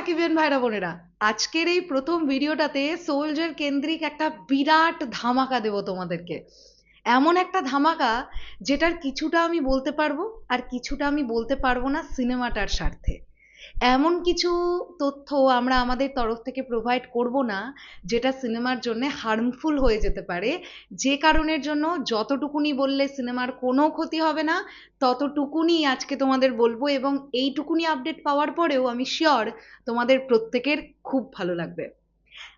সাকিবিয়ান ভাইরা বোনেরা, আজকের এই প্রথম ভিডিওটাতে সোলজার কেন্দ্রিক একটা বিরাট ধামাকা দেব তোমাদেরকে। এমন একটা ধামাকা যেটার কিছুটা আমি বলতে পারবো আর কিছুটা আমি বলতে পারবো না সিনেমাটার স্বার্থে। এমন কিছু তথ্য আমরা আমাদের তরফ থেকে প্রোভাইড করব না যেটা সিনেমার জন্য হার্মফুল হয়ে যেতে পারে, যে কারণের জন্য যতটুকুনি বললে সিনেমার কোনো ক্ষতি হবে না ততটুকুনি আজকে তোমাদের বলবো, এবং এইটুকুনি আপডেট পাওয়ার পরেও আমি শিওর তোমাদের প্রত্যেকের খুব ভালো লাগবে।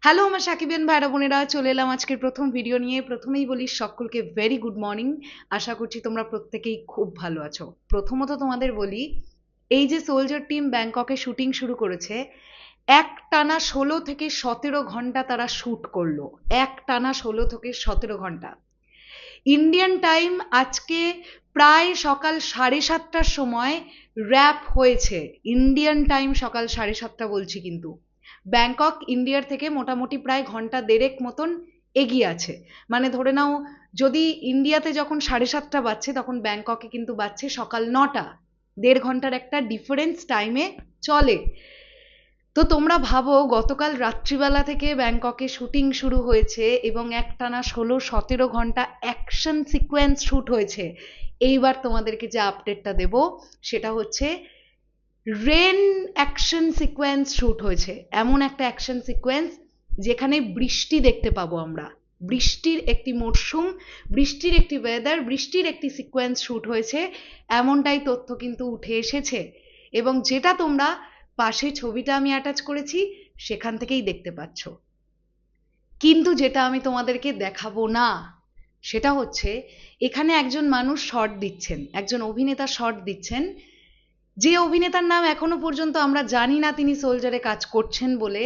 হ্যালো আমার সাকিবিয়ান ভাইরা বোনেরা, চলে এলাম আজকের প্রথম ভিডিও নিয়ে। প্রথমেই বলি সকলকে ভেরি গুড মর্নিং। আশা করছি তোমরা প্রত্যেকেই খুব ভালো আছো। প্রথমত তোমাদের বলি, এই যে সোলজার টিম ব্যাংককে শুটিং শুরু করেছে, একটানা 16 থেকে 17 ঘন্টা তারা শুট করলো। একটানা 16 থেকে 17 ঘন্টা। ইন্ডিয়ান টাইম আজকে প্রায় সকাল 7:30টার সময় র্যাপ হয়েছে। ইন্ডিয়ান টাইম সকাল 7:30 বলছি, কিন্তু ব্যাংকক ইন্ডিয়ার থেকে মোটামুটি প্রায় ঘন্টা দেড়েক মতন এগিয়ে আছে। মানে ধরে নাও, যদি ইন্ডিয়াতে যখন 7:30 বাজছে তখন ব্যাংককে কিন্তু বাজছে সকাল 9টা। 1.5 ঘন্টার একটা ডিফারেন্স টাইমে চলে। তো তোমরা ভাবো, গতকাল রাত্রিবেলা থেকে ব্যাংককে শুটিং শুরু হয়েছে এবং একটানা 16-17 ঘন্টা অ্যাকশন সিকোয়েন্স শুট হয়েছে। এইবার তোমাদেরকে যে আপডেটটা দেব সেটা হচ্ছে রেন অ্যাকশন সিকোয়েন্স শুট হয়েছে। এমন একটা অ্যাকশন সিকোয়েন্স যেখানে বৃষ্টি দেখতে পাবো আমরা। বৃষ্টির একটি মরশুম, বৃষ্টির একটি ওয়েদার, বৃষ্টির একটি সিকোয়েন্স শুট হয়েছে, এমনটাই তথ্য কিন্তু উঠে এসেছে। এবং যেটা তোমরা পাশে ছবিটা আমি অ্যাটাচ করেছি সেখান থেকেই দেখতে পাচ্ছ। কিন্তু যেটা আমি তোমাদেরকে দেখাবো না সেটা হচ্ছে, এখানে একজন মানুষ শট দিচ্ছেন, একজন অভিনেতা শট দিচ্ছেন, যে অভিনেতার নাম এখনো পর্যন্ত আমরা জানি না তিনি সোলজারে কাজ করছেন বলে।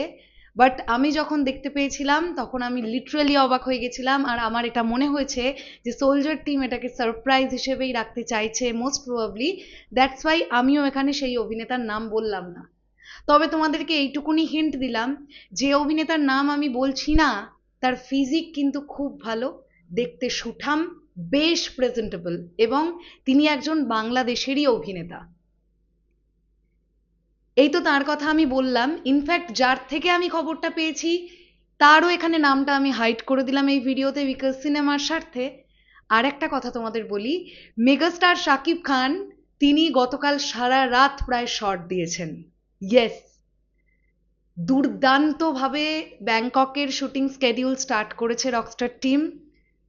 বাট আমি যখন দেখতে পেয়েছিলাম তখন আমি লিটারালি অবাক হয়ে গেছিলাম, আর আমার এটা মনে হয়েছে যে সোলজার টিম এটাকে সারপ্রাইজ হিসেবেই রাখতে চাইছে মোস্ট প্রবাবলি। দ্যাটস ওয়াই আমিও এখানে সেই অভিনেতার নাম বললাম না। তবে তোমাদেরকে এইটুকুনি হিন্ট দিলাম, যে অভিনেতার নাম আমি বলছি না তার ফিজিক কিন্তু খুব ভালো, দেখতে সুঠাম, বেশ প্রেজেন্টেবল, এবং তিনি একজন বাংলাদেশেরই অভিনেতা। এই তো তার কথা আমি বললাম। ইনফ্যাক্ট যার থেকে আমি খবরটা পেয়েছি তারও এখানে নামটা আমি হাইড করে দিলাম এই ভিডিওতে, বিকজ সিনেমার স্বার্থে। আর একটা কথা তোমাদের বলি, মেগাস্টার শাকিব খান তিনি গতকাল সারা রাত প্রায় শট দিয়েছেন। ইয়েস, দুর্দান্তভাবে ব্যাংককের শুটিং স্কেডিউল স্টার্ট করেছে রকস্টার টিম।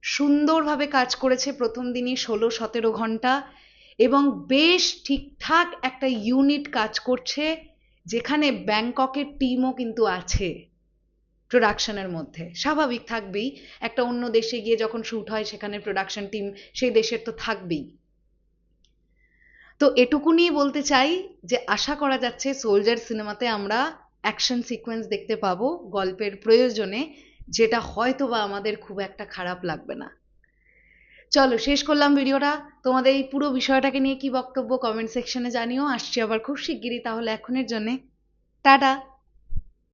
সুন্দরভাবে কাজ করেছে প্রথম দিনই 16-17 ঘন্টা, এবং বেশ ঠিকঠাক একটা ইউনিট কাজ করছে, যেখানে ব্যাংককের টিমও কিন্তু আছে প্রোডাকশনের মধ্যে। স্বাভাবিক থাকবেই, একটা অন্য দেশে গিয়ে যখন শ্যুট হয় সেখানে প্রোডাকশন টিম সেই দেশের তো থাকবেই। তো এটুকুনি বলতে চাই যে আশা করা যাচ্ছে সোলজার সিনেমাতে আমরা অ্যাকশন সিকোয়েন্স দেখতে পাবো গল্পের প্রয়োজনে, যেটা হয়তো বা আমাদের খুব একটা খারাপ লাগবে না। চলো শেষ করলাম ভিডিওটা। তোমাদের এই পুরো বিষয়টাকে নিয়ে কি বক্তব্য কমেন্ট সেকশনে জানিও। আসছি আবার খুব শিগগিরই, তাহলে এখনের জন্যে টাটা।